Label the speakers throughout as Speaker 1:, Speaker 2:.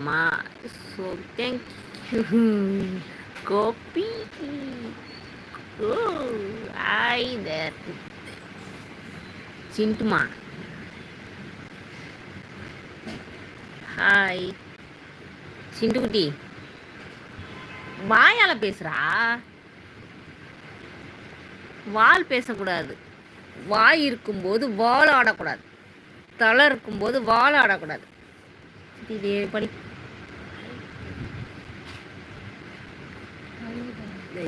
Speaker 1: Ma, so thank you. Kopi. Oh, hi there. Chintuma. Hi சிண்டுக்குட்டி. வாயால பேசுறா. வால் பேசக்கூடாது. வாய் இருக்கும்போது வால் ஆடக்கூடாது. தலை இருக்கும்போது வால் ஆடக்கூடாது. இதே படி.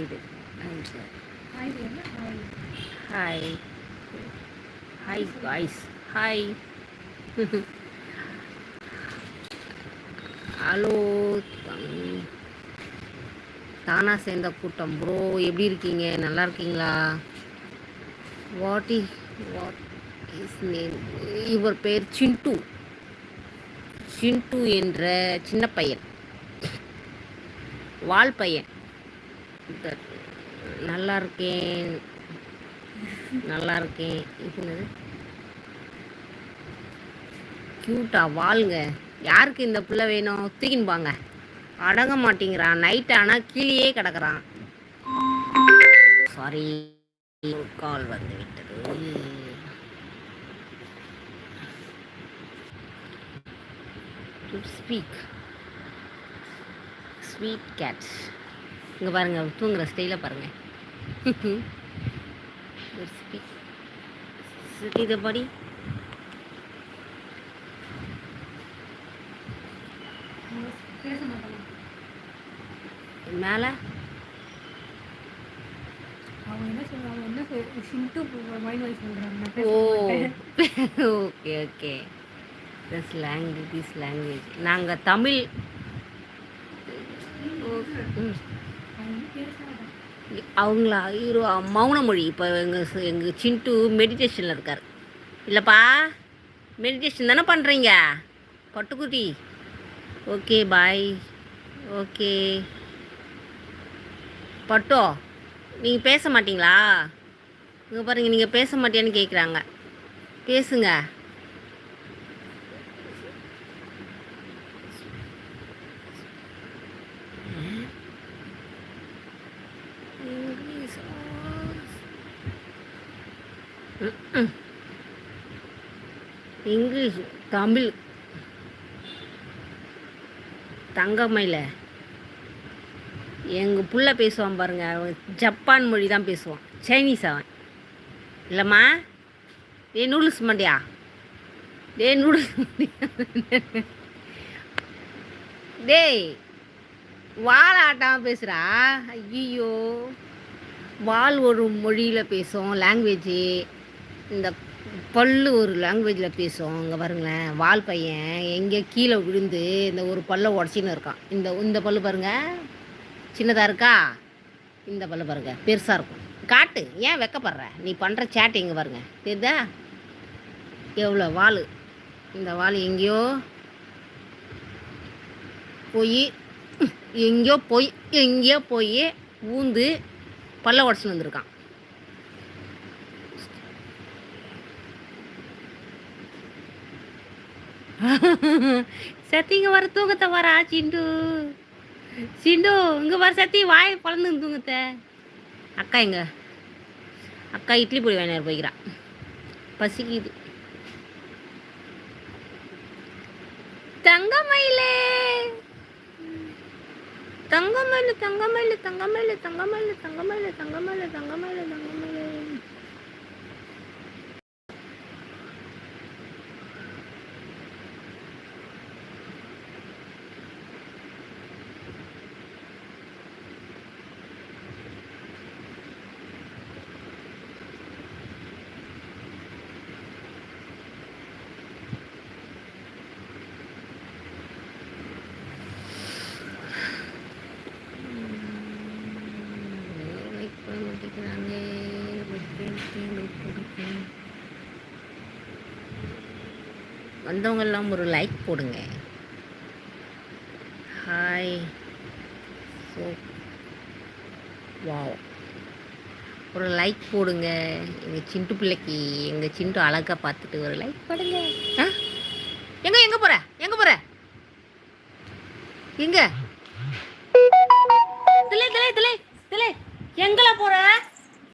Speaker 1: இது hi hi guys. Hi. Hello. தானா சேர்ந்த கூட்டம் ப்ரோ, எப்படி இருக்கீங்க? நல்லா இருக்கீங்களா? What is name? இவர் பேர் சிண்டு. சிண்டு என்ற சின்ன பையன், வால் பையன். நல்லா இருக்கேன், நல்லா இருக்கேன். இது க்யூட்டா வாளுங்க. யாருக்கு இந்த பிள்ளை வேணும்? தூக்கின்னு பாங்க. அடங்க மாட்டேங்கிறான். நைட் ஆனால் கீழே கிடக்குறான். சாரி, கால் வந்து விட்டது. Speak sweet cat. இங்கே பாருங்க, தூங்குற ஸ்டைல பாருங்க. ஸ்பீக் இதை படி. மேலே ஓகே ஓகே. திஸ் லாங்குவேஜ் நாங்கள் தமிழ். அவங்களா மௌன மொழி. இப்போ எங்கள் சிண்டு மெடிடேஷனில் இருக்கார். இல்லைப்பா, மெடிடேஷன் தானே பண்ணுறீங்க பட்டுக்குட்டி? Okay bye. ஓகே பட்டோ, நீங்கள் பேச மாட்டிங்களா? இங்கே பாருங்கள், நீங்கள் பேச மாட்டியான்னு கேட்குறாங்க. பேசுங்க. இங்கிலீஷ், தமிழ். தங்கமையில் எங்கள் புள்ள பேசுவான் பாருங்க. அவன் ஜப்பான் மொழி தான் பேசுவான். சைனீஸ் அவன். இல்லைம்மா, டே நூடுல்ஸ் மண்டியா, டே நூடுல்ஸ் மண்டியா. டேய், வால் ஆட்டாமல் பேசுகிறா. ஐயோ, வால் ஒரு மொழியில் பேசும் லாங்குவேஜு. இந்த பல்லு ஒரு லாங்குவேஜில் பேசும். இங்கே பாருங்களேன், வால் பையன் எங்கே கீழே விழுந்து இந்த ஒரு பல்லை உடச்சின்னு இருக்கான். இந்த பல்லு பாருங்கள், சின்னதாக இருக்கா. இந்த பல்லு பாருங்கள், பெருசாக இருக்கும். காட்டு, ஏன் வெக்கப்படுற? நீ பண்ணுற சேட்டை இங்கே பாருங்க, தெரியுதா எவ்வளோ வால். இந்த வால் எங்கேயோ போய் ஊந்து பல்ல உடச்சின்னு வந்திருக்கான். சத்தி இங்கே வர தூங்கத்தை வரா. சிண்டு சிண்டு இங்கே வர. சத்தி வாய் பழந்து தூங்கத்த. அக்கா எங்க? அக்கா இட்லி பொடி வாங்கினார் போய்க்கிறா. பசிக்குது. தங்கமயிலே, தங்கமயிலு தங்கமயிலு தங்கமயிலு தங்கமயிலு தங்கமயிலு தங்கமயிலு தங்கமயிலு தங்கமயிலு. வந்தவங்கெல்லாம் ஒரு லைக் போடுங்க. ஹாய். ஸோ வாவ், ஒரு லைக் போடுங்க எங்கள் சிண்டு பிள்ளைக்கு. எங்கள் சிண்டு அழகாக பார்த்துட்டு ஒரு லைக் போடுங்க. ஆ, எங்கே போகிற? எங்க திலே திலே திலே திலே எங்கல போற?